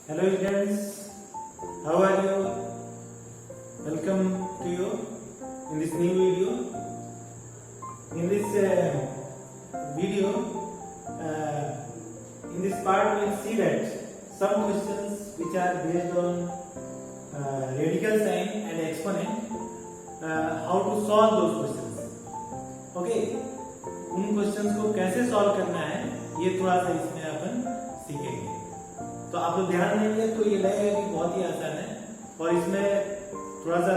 Hello students, how are you? Welcome to you in this new video. In this video, in this part we will see that some questions which are based on radical sign and exponent, how to solve those questions. Okay, उन questions को कैसे solve करना है ये थोड़ा सा इसमें अपन सीखेंगे। तो आप लोग ध्यान देंगे तो ये लगेगा कि बहुत ही आसान है और इसमें थोड़ा सा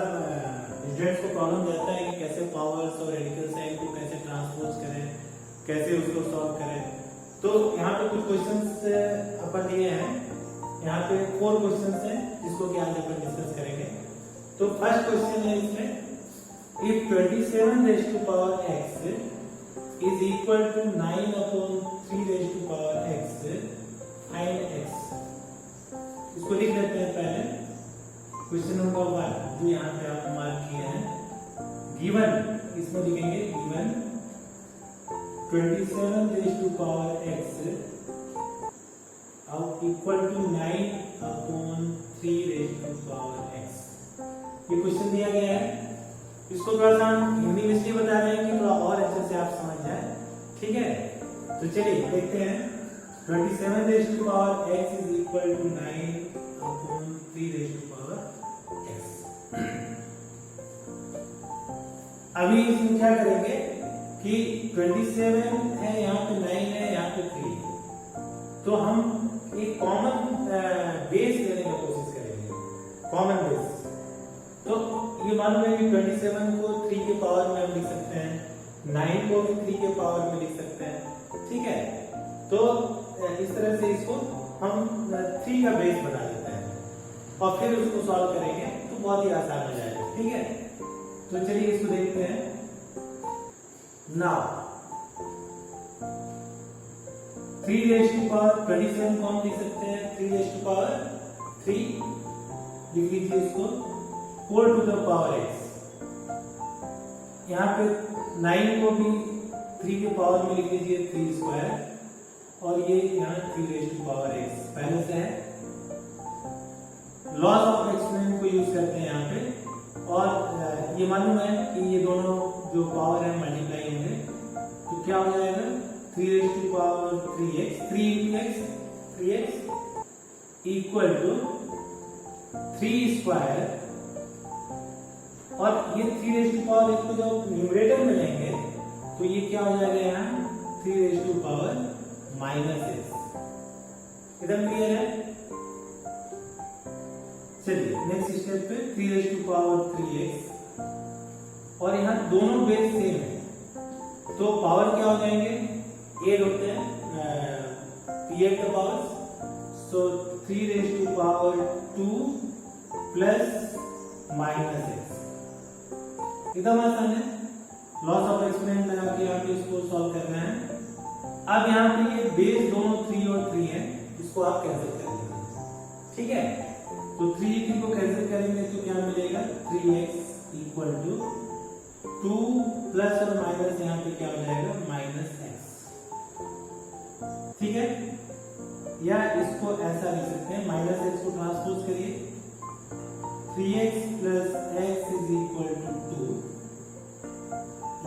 स्टूडेंट्स को प्रॉब्लम रहता है कि कैसे पावर्स और रेडिकल साइन को कैसे ट्रांसपोज करें, कैसे उसको सॉल्व करें। तो यहाँ पे कुछ क्वेश्चंस अपन लिए हैं, यहाँ पे 4 क्वेश्चंस हैं जिसको कि आज अपन डिस्कस करेंगे। तो फर्स्ट क्वेश्चन है इसमें, if 27 raise to power x is equal to 9/3 raise to power x, find x। इसको लिख देते हैं पहले। क्वेश्चन नंबर 1 जो यहाँ पे आप मार्क किए हैं, गिवन, इसमें लिखेंगे given 27 raise to power x equal to 9/3 raise to power x। ये क्वेश्चन दिया गया है। इसको थोड़ा सा हम हिंदी में इसलिए बता रहे हैं कि थोड़ा और अच्छे से आप समझ जाए, ठीक है। तो चलिए देखते हैं। 27 raise to power x is equal to 9/3 raise to power x। अभी इसमें क्या करेंगे कि 27 है, यहाँ पे 9 है, यहाँ पे 3 है। तो हम एक कॉमन बेस लेने की कोशिश करेंगे, कॉमन बेस। तो ये मालूम है कि 27 को 3 के पावर में हम लिख सकते हैं, 9 को भी 3 के पावर में लिख सकते हैं, ठीक है। तो इस तरह से इसको हम 3 का बेस बना देते हैं और फिर उसको सॉल्व करेंगे तो बहुत ही आसान हो जाएगा, ठीक है। तो चलिए इसको देखते हैं। नाउ 3 रेज़ टू पावर 27 को हम लिख सकते हैं 3 रेज़ टू पावर 3, लिख लीजिए इसको, 4 टू द पावर x। यहाँ पे 9 को भी 3 के पावर में लिख लीजिए 3 स्क्वायर, और ये यहाँ 3 रेज़ टू पावर x पहले से है। लॉस ऑफ एक्सपोनेंट को यूज करते हैं यहाँ पे, और ये मालूम है कि ये दोनों जो पावर है मल्टीप्लाई होंगे, तो क्या हो जाएगा 3 raise to power 3x, 3x equal to 3 square, और ये 3 रेज़ टू पावर x को जब न्यूमरेटर में लेंगे तो ये क्या हो जाएगा यहाँ 3 रेज़ टू पावर -x। एकदम क्लियर है। चलिए नेक्स्ट स्टेप पे 3 रेज़ टू पावर 3x, और यहाँ दोनों बेस सेम है तो पावर क्या हो जाएंगे, 8 होते हैं, 8 का power, so 3 raise to power 2 plus -x। एकदम आसान है। लॉस ऑफ एक्सपोनेंट लगा के यहाँ पे इसको सॉल्व करना है। अब यहाँ पे ये बेस दोनों 3 और 3 है, इसको आप कैंसिल कर देंगे, ठीक है। तो 3 को कैंसिल करेंगे तो क्या मिलेगा 3x इक्वल टू 2 प्लस और माइनस, यहाँ पे क्या हो जाएगा -x, ठीक है। या इसको ऐसा लिख सकते हैं, -x को ट्रांसपोज करिए, 3x plus x is equal to 2,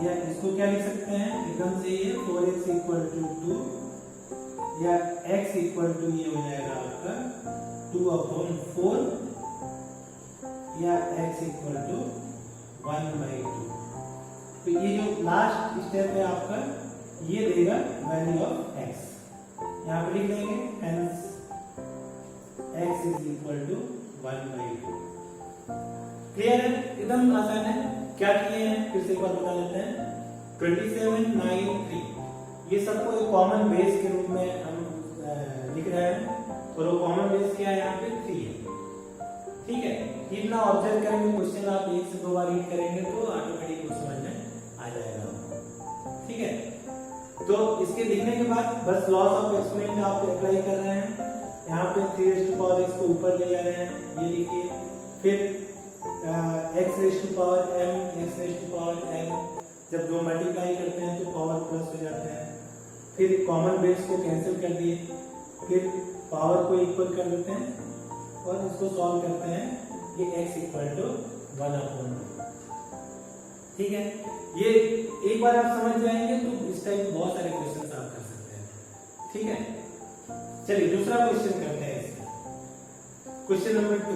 या इसको क्या लिख सकते हैं एकदम से ये 4x इक्वल टू 2, या x इक्वल टू ये हो जाएगा आपका 2/4, या x इक्वल टू 1/2। तो ये जो लास्ट स्टेप है आपका, ये देगा वैल्यू ऑफ x। यहाँ पे लिख देंगे hence x is equal to 1/2। Clear है, एकदम आसान है। क्या किए हैं फिर से एक बार बता देते हैं। 27, 9, 3 ये सबको एक कॉमन बेस के रूप में हम लिख रहे हैं, और वो कॉमन बेस क्या है यहाँ पे 3 है, ठीक है। इतना ऑब्जर्व करेंगे, क्वेश्चन आप 1 से 2 बार रीड करेंगे तो ऑटोमेटिक समझ में आ जाएगा, ठीक है। तो इसके लिखने के बाद बस लॉस ऑफ एक्सपोनेंट आप अप्लाई कर रहे हैं। यहाँ पे 3 रेज़ टू पावर x को ऊपर ले जा रहे हैं, ये लिखिए। फिर x raise to power m, x raise to power m, जब दो मल्टीप्लाई करते हैं तो पावर प्लस हो जाते हैं। फिर कॉमन बेस को कैंसिल कर दिए, फिर पावर को इक्वल कर देते हैं और इसको सॉल्व करते हैं, ये x इक्वल टू 1/2। ठीक है, ये एक बार आप समझ जाएंगे तो इस टाइप बहुत सारे क्वेश्चन आप कर सकते हैं। ठीक है, चलिए दूसरा क्वेश्चन करते हैं इसका। क्वेश्चन नंबर 2,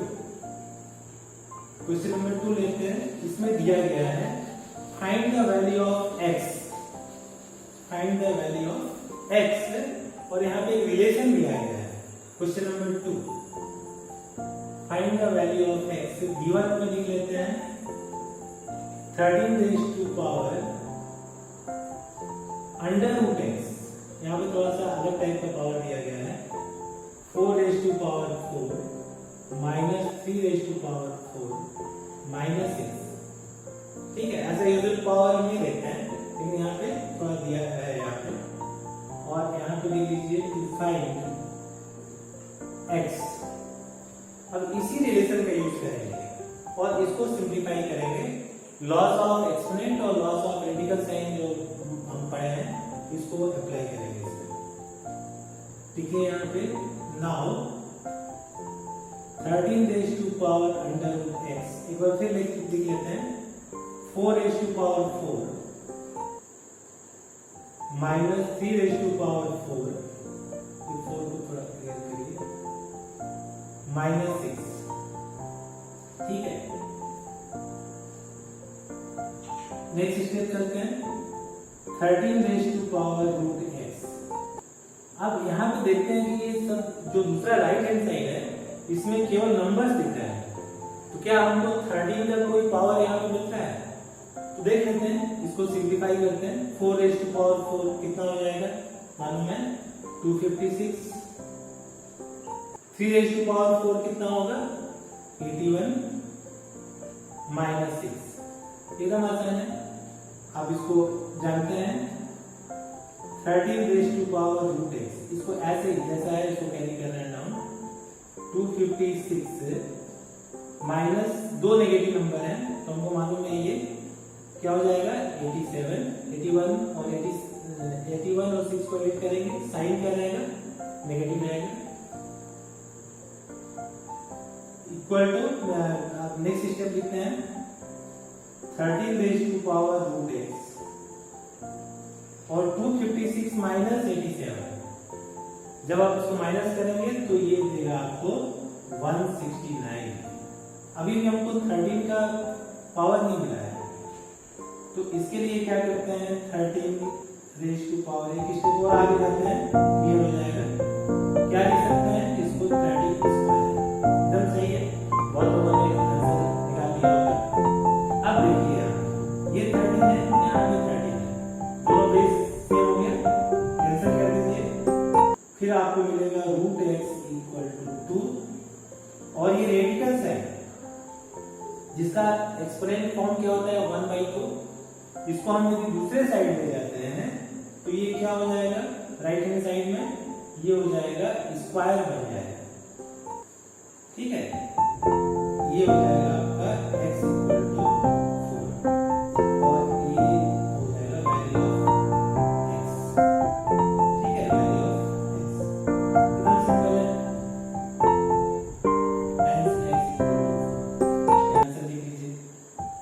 क्वेश्चन नंबर 2 लेते हैं। इसमें दिया गया है find the value of x, find the value of x, और यहाँ पे एक रिलेशन दिया गया है। Question number 2, find the value of x। Given में लिख लेते हैं 13 raise to power under root x, यहाँ पे थोड़ा सा अलग टाइप का पावर दिया गया है, 4 raise to power 4 minus 3 raise to power 4 minus 6। ठीक है, ऐसे यूजुअल पावर नहीं देखते हैं, लेकिन यहाँ पे थोड़ा दिया है यहाँ पे, और यहाँ पे लिख लीजिए फाइंड x। अब इसी रिलेशन का यूज करेंगे और इसको सिंप्लीफाई करेंगे। लॉस ऑफ एक्सपोनेंट और लॉस ऑफ रेडिकल साइन जो हम पढ़े हैं, इसको अप्लाई करेंगे इसमें। ठीक है, यहाँ पे now 13 raise to power under root x, एक बार फिर लिख लेते हैं 4 raise to power 4 minus 3 raise to power 4, ये 4 को थोड़ा क्लियर करिए, माइनस 6। ठीक है, नेक्स्ट स्टेप चलते हैं 13 raise to power root x। अब यहाँ पे देखते हैं कि ये सब जो दूसरा राइट हैंड साइड है, इसमें केवल नंबर्स दिख रहा है, तो क्या हमको 13 का कोई पावर यहाँ पे मिलता है? तो देख लेते हैं, इसको सिंप्लीफाई करते हैं। 4 रेज़ टू पावर 4 कितना हो जाएगा मालूम है, 256। 3 रेज़ टू पावर 4 कितना होगा, 81 माइनस 6। एकदम आसान है, आप इसको जानते हैं 13 raise to power root x, इसको ऐसे ही जैसा है इसको कैरी कर रहे हैं डाउन। 256 माइनस 2 नेगेटिव नंबर है, तो हमको मालूम है ये क्या हो जाएगा 87, 81 और 6 को ऐड करेंगे, साइन क्या रहेगा, नेगेटिव रहेगा, इक्वल टू, आप नेक्स्ट स्टेप लिखते हैं 13 raise to power root x और 256 माइनस 87। जब आप इसको माइनस करेंगे तो ये देगा आपको 169। अभी भी हमको 13 का पावर नहीं मिला है, तो इसके लिए क्या करते हैं 13 रेज़ टू पावर, एक स्टेप और आगे जाते हैं, ये हो जाएगा, क्या लिख सकते हैं इसको 30 स्क्वायर। एकदम सही है, बहुत लोगों ने आंसर निकाल लिया होगा। अब देखिए ये 30 है, यहाँ पे 30 है, दोनों बेस सेम हो गया, कैंसिल कर दीजिए, फिर आपको मिलेगा रूट x इक्वल टू 2, और ये रेडिकल्स है जिसका एक्सपोनेंट फॉर्म क्या होता है 1/2। इसको हम यदि दूसरे साइड में जाते हैं तो ये क्या हो जाएगा, राइट हैंड साइड में ये हो जाएगा स्क्वायर बन जाएगा। ठीक है, ये हो जाएगा आपका x इक्वल टू 4, और ये हो जाएगा वैल्यू ऑफ x। ठीक है, वैल्यू ऑफ x इतना सिंपल है, आंसर लिख लीजिए।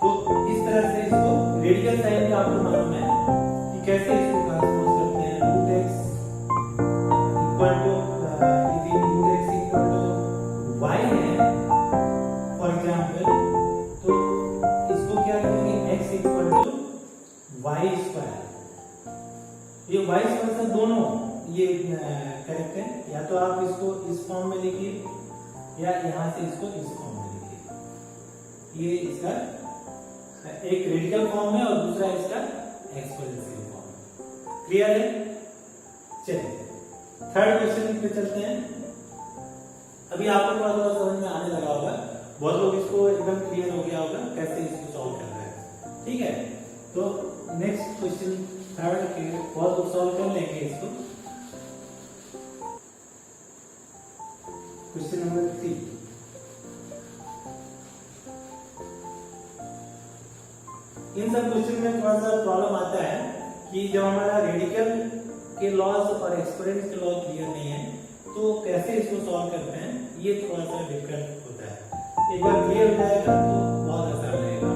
तो इस तरह से इसको रेडिकल साइन का आपको मालूम है कि कैसे इसको ट्रांसपोज करते हैं। रूट x इक्वल टू, यदि root x equal to y है फॉर एग्जांपल, तो इसको क्या करेंगे x equal to y square. ये y स्क्वायर से दोनों ये करेक्ट है, या तो आप इसको इस फॉर्म में लिखिए या यहाँ से इसको इस फॉर्म में लिखिए। ये इसका एक रेडिकल फॉर्म है और दूसरा इसका एक्सपोनेंशियल फॉर्म। क्लियर है? चलिए थर्ड क्वेश्चन पे चलते हैं। अभी आपको थोड़ा थोड़ा समझ में आने लगा होगा, बहुत लोग इसको एकदम क्लियर हो गया होगा कैसे इसको सॉल्व कर रहे हैं। ठीक है, तो नेक्स्ट क्वेश्चन थर्ड के बहुत लोग सॉल्व कर लेंगे इसको। क्वेश्चन नंबर 3, इन सब क्वेश्चन में थोड़ा सा प्रॉब्लम आता है कि जब हमारा रेडिकल के लॉज और एक्सपोनेंट के लॉ क्लियर नहीं है तो कैसे इसको सॉल्व करते हैं ये थोड़ा सा डिफिकल्ट होता है। एक बार क्लियर हो जाएगा तो बहुत आसान रहेगा।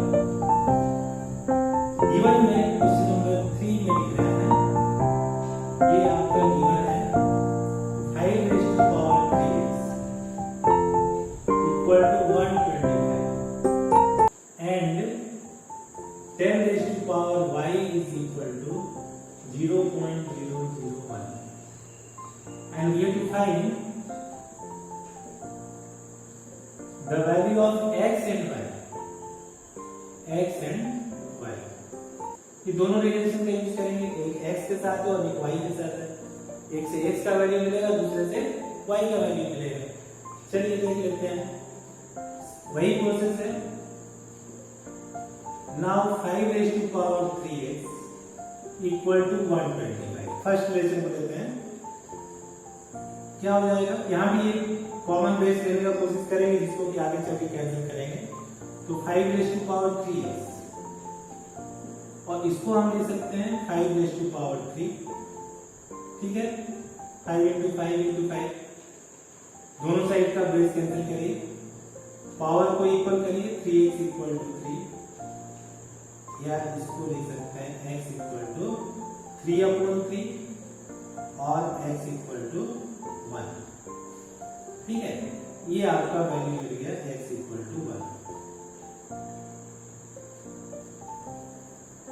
गिवन में क्वेश्चन नंबर 3 में लिख रहे हैं, ये आपका गिवन है 5 raised to power 3x equal to 125 and 10 raised to power y is equal to 0.001 and we have to find the value of x and y. x and y ये दोनों relation का यूज करेंगे, एक x के साथ है और एक y के साथ है। एक से x का वैल्यू मिलेगा, दूसरे से y का वैल्यू मिलेगा। चलिए देख लेते हैं, वही प्रोसेस है। Now 5 raised to power 3x equal to 125। First relation को लेते हैं, क्या हो जाएगा? यहाँ भी एक कॉमन बेस लेने का कोशिश करेंगे जिसको कि आगे चल के कैंसिल करेंगे। तो 5 raised to power 3x और इसको हम ले सकते हैं 5 raised to power 3, ठीक है। 5 into 5 into 5, दोनों साइड का बेस कैंसिल करिए, पावर को इक्वल करिए, 3x इक्वल टू 3, या इसको लिख सकते हैं x इक्वल टू 3/3 और x इक्वल टू 1, ठीक है। ये आपका वैल्यू मिल गया x equal to 1।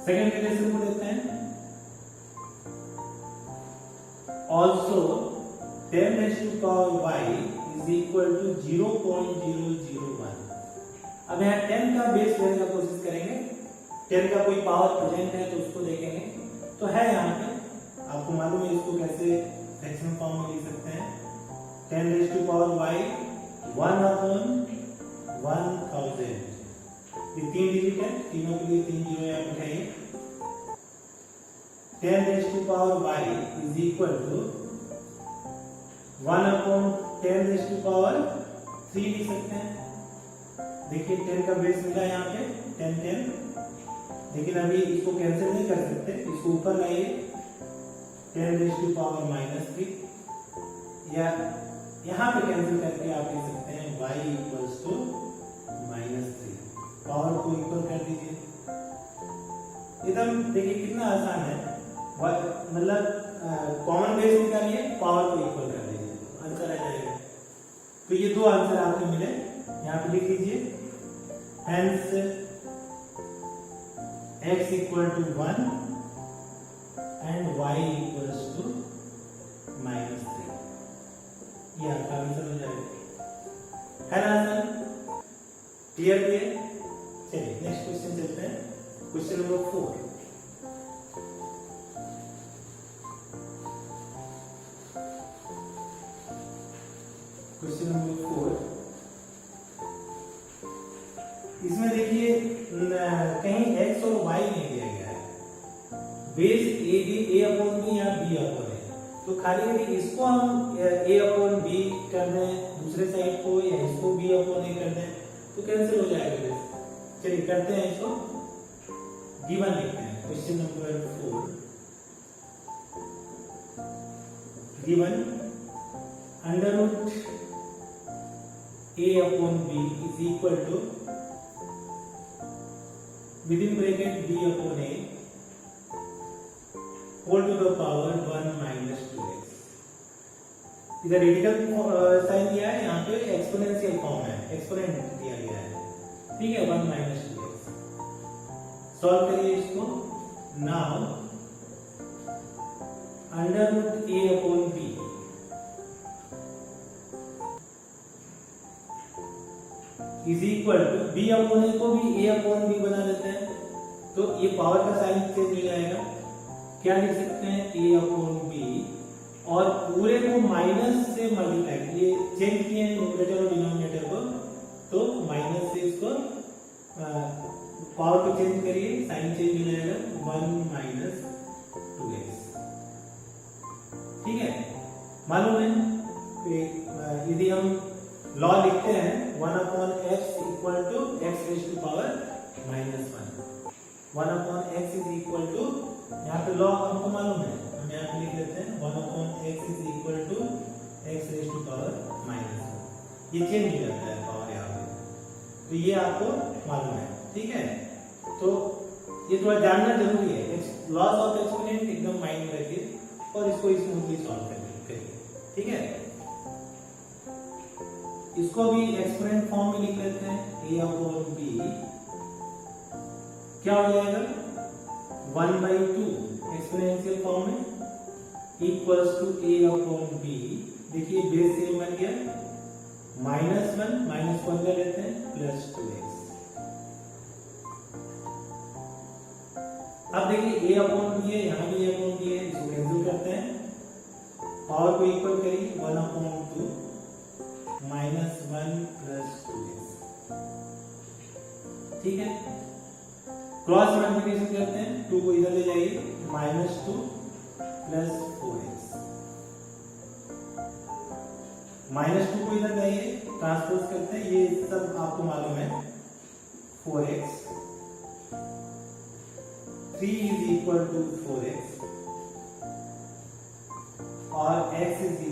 Second relation को लेते हैं, also 10 raised to power y is equal to 0.001। अब यहाँ 10 का बेस लेने का कोशिश करेंगे, 10 का कोई पावर प्रेजेंट है तो उसको देखेंगे। तो है यहाँ पे, आपको मालूम है इसको कैसे फ्रैक्शन फॉर्म में लिख सकते हैं। 10 raised to power y 1/1000। ये 3 डिजिट है, तीनों के लिए 3 जीरो यहाँ उठाइए। 10 raised to power y is equal to 1/10 raised to power 3 लिख सकते हैं। देखिए 10 का बेस मिला यहाँ पे 10 10, लेकिन अभी इसको कैंसिल नहीं कर सकते, इसको ऊपर लाइए 10 raised to power -3, या यहाँ पे कैंसिल करके आप लिख सकते हैं y इक्वल्स टू -3। पावर को इक्वल कर दीजिए, एकदम देखिए कितना आसान है। मतलब कॉमन बेस निकालिए, पावर को इक्वल कर दीजिए, आंसर आ जाएगा। तो ये दो आंसर आपको मिले, यहाँ पे लिख लीजिए। Hence x equal to 1 and y equals to -3। ये आपका आंसर हो जाएगा, है ना आंसर? क्लियर किए? चलिए नेक्स्ट क्वेश्चन चलते हैं, क्वेश्चन नंबर 4। क्वेश्चन नंबर 4, इसमें देखिए कहीं x और y नहीं दिया गया है, बेस a/b या b/a। तो खाली इसको हम a/b कर दें, दूसरे साइड को, या इसको b/a कर दें तो कैंसिल हो जाएगा बेस। चलिए करते हैं इसको, गिवन लिखते हैं। Question number 4, given √a/b is equal to within bracket b/a whole to the power 1 minus 2x। इधर रेडिकल साइन दिया है, यहाँ पे एक्सपोनेंशियल फॉर्म है, एक्सपोनेंट दिया गया है, ठीक है। 1 minus 2x सॉल्व करिए इसको। Now √a/b is equal to b/a को भी a/b बना देते हैं, तो ये पावर का साइन चेंज हो जाएगा। क्या लिख सकते हैं? a/b, और पूरे को माइनस से मल्टीप्लाई, ये चेंज किए हैं न्यूमरेटर और डिनोमिनेटर को, तो माइनस से इसको पावर को चेंज करिए, साइन चेंज हो जाएगा 1 minus 2x, ठीक है। मालूम है यदि हम लॉ लिखते हैं 1/x equal to x raised to power -1, 1/x is equal to, यहाँ पे लॉ हमको मालूम है, हम यहाँ पे लिख लेते हैं 1/x is equal to x raise to power -1, ये चेंज हो जाता है पावर यहाँ पे, तो ये आपको मालूम है, ठीक है। तो ये थोड़ा जानना जरूरी है, लॉस ऑफ एक्सपोनेंट एकदम माइंड में रखिए और इसको स्मूथली सॉल्व करिए, ठीक है। इसको भी एक्सपोनेंट फॉर्म में लिख लेते हैं, a अपॉन b क्या हो जाएगा 1/2 एक्सपोनेंशियल फॉर्म में equals to a upon b, देखिए बेस सेम बन गया, -1 माइनस को अंदर लेते हैं +2x। अब देखिए a अपॉन b है, यहाँ भी a अपॉन b है, इसको कैंसिल करते हैं, पावर को इक्वल करिए 1/2 -1 + 2x, ठीक है। क्रॉस मल्टीप्लिकेशन करते हैं, 2 को इधर ले जाइए, -2 + 4x, -2 को इधर लाइए, ट्रांसपोज करते हैं, ये सब आपको मालूम है, 4x, 3 = 4x और x =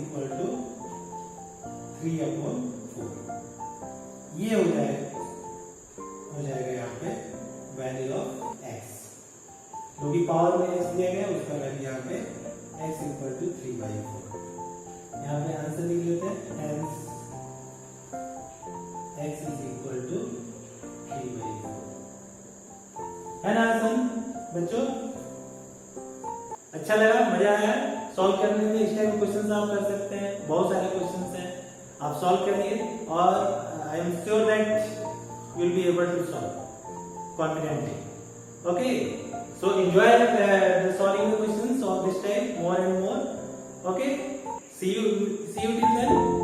3/4, ये हो जाएगा यहाँ पे वैल्यू ऑफ x, जो कि पावर में x दिया गया उसका वैल्यू यहाँ पे x = 3/4, यहाँ पे आंसर लिख लेते हैं, hence x = 3/4, है ना आंसर बच्चों? अच्छा लगा, मजा आया सॉल्व करने में? इस टाइप के क्वेश्चंस आप कर सकते हैं, बहुत सारे क्वेश्चंस हैं, आप सॉल्व करिए और I am sure that you will be able to solve confidently. Okay, so enjoy solving the questions of this type more and more. Okay, see you till then.